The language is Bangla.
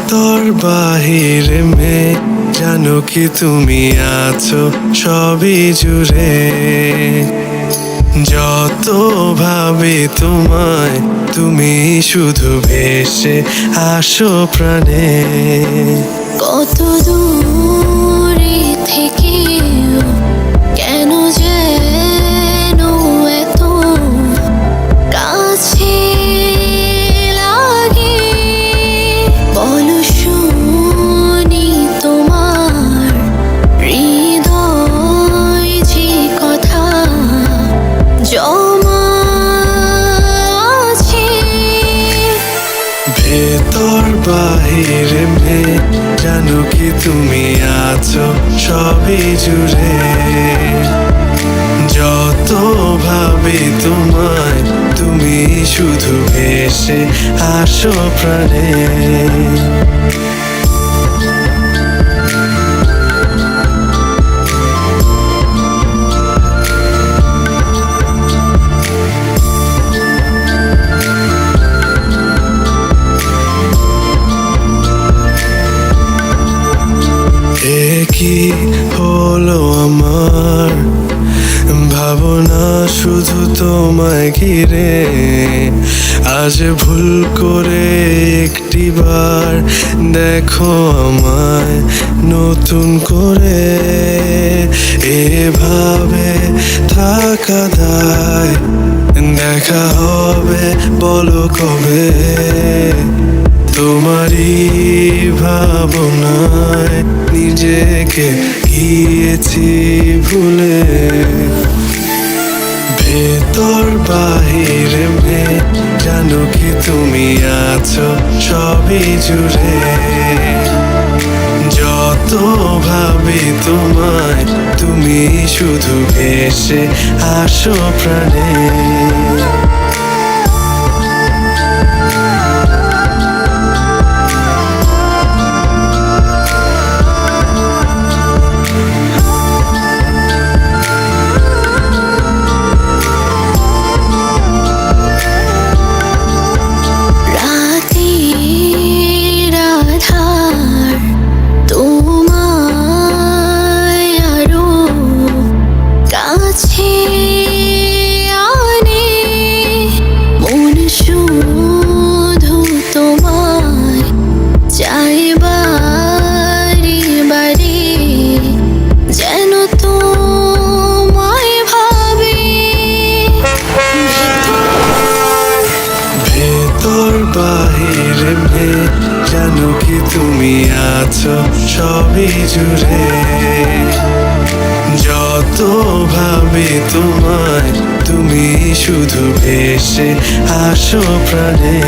ভেতর বাহিরে মেয়ে, জানো কি তুমি আছো সবই জুড়ে। যত ভাবি তোমায়, তুমি শুধু ভেসে আসো প্রাণে। কত দূরে থেকে কেন যেন এত কাছে লাগে, বলো শুনি তোমার হৃদয় যে কথা জমা আছে। ভেতর বাহিরে মেয়ে, জানো কি তুমি আছো সবই জুড়ে। যত ভাবি তোমায়, তুমি শুধু ভেসে আসো প্রাণে। কি হলো আমার ভাবনা শুধু তোমায় ঘিরে। আজ ভুল করে একটিবার দেখো আমায় নতুন করে। এভাবে থাকা দায়, দেখা হবে বলো কবে। তোমারই ভাবনায় নিজেকে গিয়েছি ভুলে। ভেতর বাহিরে মেয়ে, জানো কি তুমি আছো সবই জুড়ে। যত ভাবি তোমায়, তুমি শুধু ভেসে আসো প্রাণে। বাহিরে মেয়ে, জানো কি তুমি আছো সবই জুড়ে। যত ভাবি তোমায়, তুমি শুধু ভেসে আসো প্রাণে।